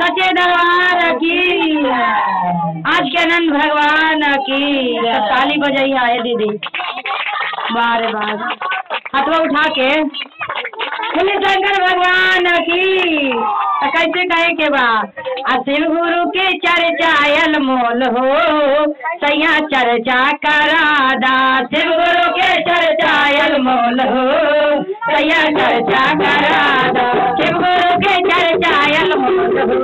सच्चे दरबार की, आज के आनंद भगवान की। ताली बजाइए आए दीदी, बार बार हाथवा उठा के बोले शंकर भगवान की। कैसे कहे के बा शिव गुरु के चर्चा अनमोल हो, सैया चर्चा करादा। शिव गुरु के चर्चा अनमोल हो, सैया चर्चा करादा। शिव गुरु के चर्चा अनमोल हो,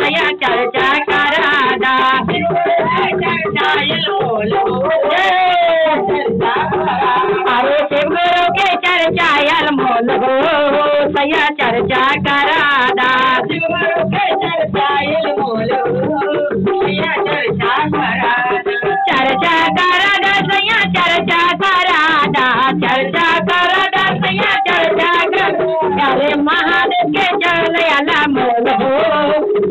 सैया चर्चा करादा। चर्चा अनमोल हो, अरे शिव गुरु के चर्चा अनमोल हो, सैया चर्चा करादा। शिव गुरु के चर्चा अनमोल हो, सैया चर्चा करादा। चर्चा करादा सैया चर्चा करादा, चर्चा करादा सैया चर्चा करादा। अरे महादेव के चल अनमोल हो,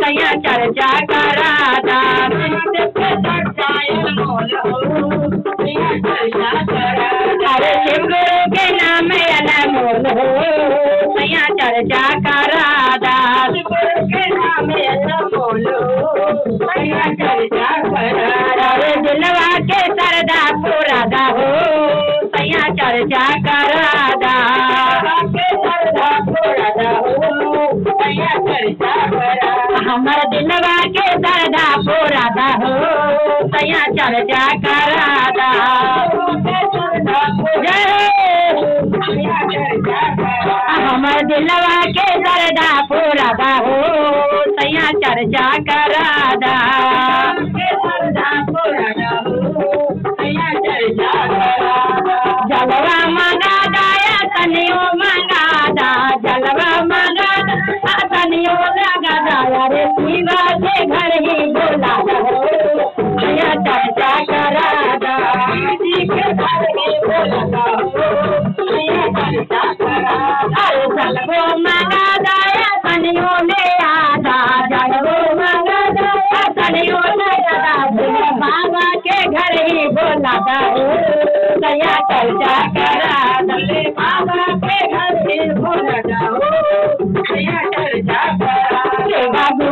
सैया चर्चा करादा। महादेव के चर्चा अनमोल हो, सैया चर्चा करादा। अरे शिव गुरु के नाम अनमोल हो, सैया चर्चा करादा। शिव गुरु के नाम अनमोल हो, सैया चर्चा करादा। अरे दिलवा के सरदा पुरादा हो, सैया चर्चा करादा। के सरदा पुरादा हो, सैया चर्चा करादा। हमर दिलवा के सरदा पुरादा हो, सैया चर्चा करादा। हमर दिलवा के सरदा पुरादा हो, सैया चर्चा करादा। जलवा मंगादा तनियो मंगादा, जलवा मंगादा तनियो लगादा। अरे शिवा के घर ही बोलादा हो, सैया चर्चा करादा। जी के घर ही बोलादा हो, सैया चर्चा करादा। अरे जलवो मंगादा तनियो ले आदा, जलवो मंगादा तनियो ले आदा। बाबा के घर ही बोलादा हो, सैया चर्चा करादा। बाबा के घर ही बोलादा हो, सैया चर्चा करादा। बाबू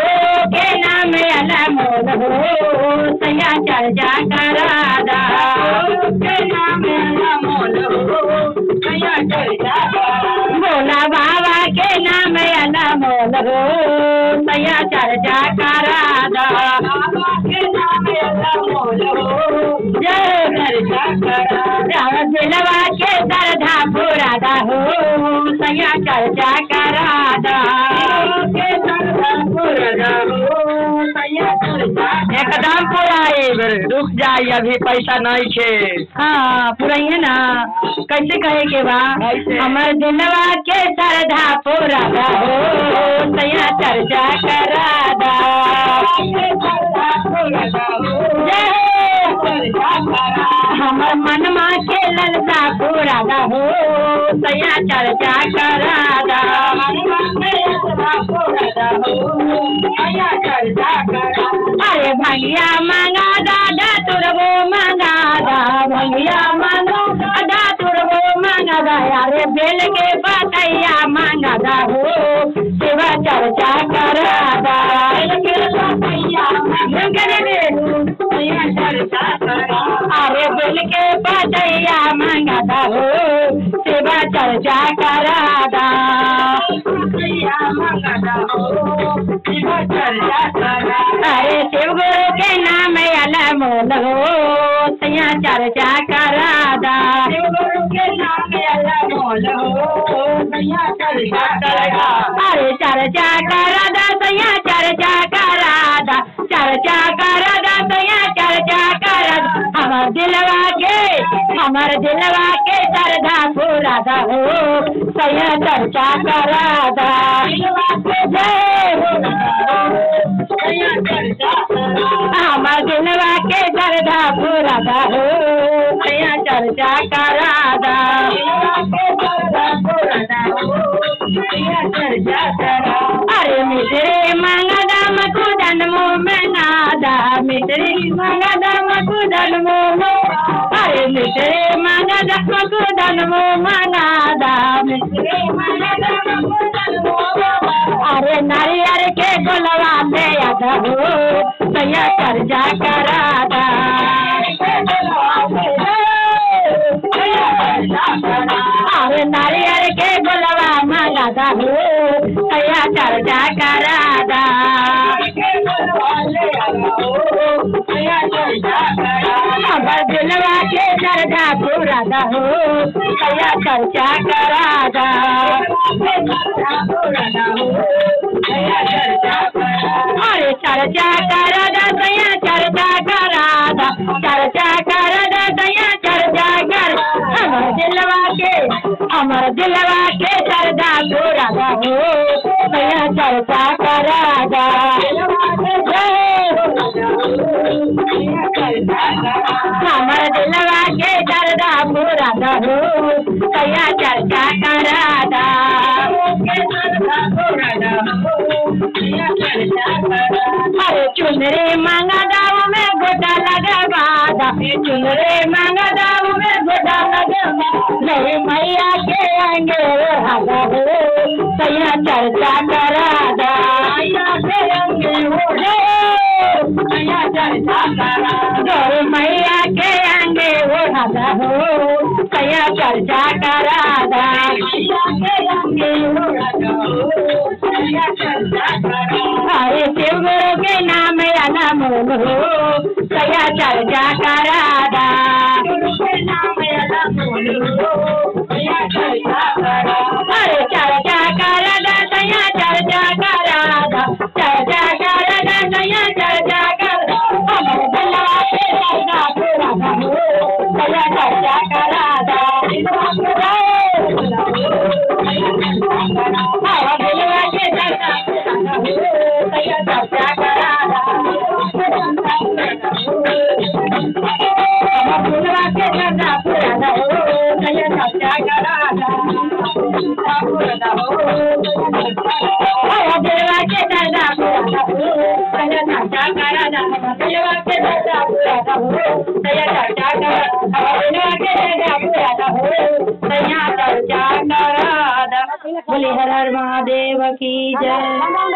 के नाम अनमोल हो, सैया चर्चा करादा। के नाम अनमोल हो, सैया चर्चा करादा। भोला बाबा के नाम अनमोल हो, सैया चर्चा करादा। बाबा के नाम अनमोल हो, जय चर्चा करादा। दिलवा के सरधा पुरादा हो, सैया चर्चा करादा। के सरधा पुरादा हो, सैया चर्चा। एकदम पुराए, रुक जाइए अभी पैसा नहीं छे। हाँ पुराइए ना। कैसे कहे के बा हमर दिलवा के सरधा पुरादा हो, सैया चर्चा करादा। हमर मनमा के ललचा पुरादा हो, सैया चर्चा करादा। अरे भंगिया मंगादा तुरबो मंगादा, भंगिया मंगादा तुरबो मंगादा। अरे बेल के पतैया मंगादा हो, शिवा चर्चा करादा। अरे बेल के पतैया मंगादा हो, शिवा चर्चा करादा। अरे शिव गुरु के नाम अनमोल हो, सैया चर्चा करादा। शिव गुरु के नाम अनमोल हो, सैया चर्चा करादा। अरे चर्चा करादा सैया चर्चा करादा, चर्चा करादा सैया चर्चा करादा। हमर दिलवा के सरधा पुरादा हो, सैया चर्चा करादा। हमर दिलवा के सरधा पुरादा हो, सैया चर्चा करादा। अरे मिश्री मंगदा मकुदन मुँह में नादा, मिश्री मंगदा मकुदन मुँह में। अरे मिश्री मंगदा मकुदन मुँह में नादा, मिश्री मंगदा मकुदन मुँह में। अरे नारियर के गोलवा ले आधा हो सैया चर्चा करादा अरे नारियल के गुलवा मंगादा हो सैया चर्चा करादा अमर दिलवा के चर्चा पूरादा हो सैया चर्चा करादा अरे चर्चा करादा सैया चर्चा करादा चर्चा करादा सैया चर्चा कर अमर दिलवा के चर्चा पूरादा हो सैया चर्चा करादा अमर दिलवा के चर्चा पूरादा हो सैया चर्चा करादा अरे चुनरी मांगा दाव में गोटा लगवादा चुनरी मांगा दाव में गोटा लगवा नहीं मैया के आएंगे राधा हो सैया चर्चा करादा गौरी मैया के आएंगे वो राधा हो सैया चर्चा करादा अरे शिव गुरु के नाम अनमोल हो सैया चर्चा करादा अरे चर्चा करादा सैया चर्चा करादा चर्चा करादा सैया चर्चा करादा अमर दिलवा के चर्चा पूरादा हो सैया चर्चा करादा अमर दिलवा के चर्चा पूरादा हो सैया चर्चा करादा अमर दिलवा के चर्चा पूरादा हो सैया चर्चा करादा दिलवा के चर्चा पूरादा हो सैया चर्चा करादा दिलवा के चर्चा पूरादा हो सैया चर्चा करादा दिलवा के चर्चा पूरादा हो सैया चर्चा करादा। बोले हर हर महादेव की जय।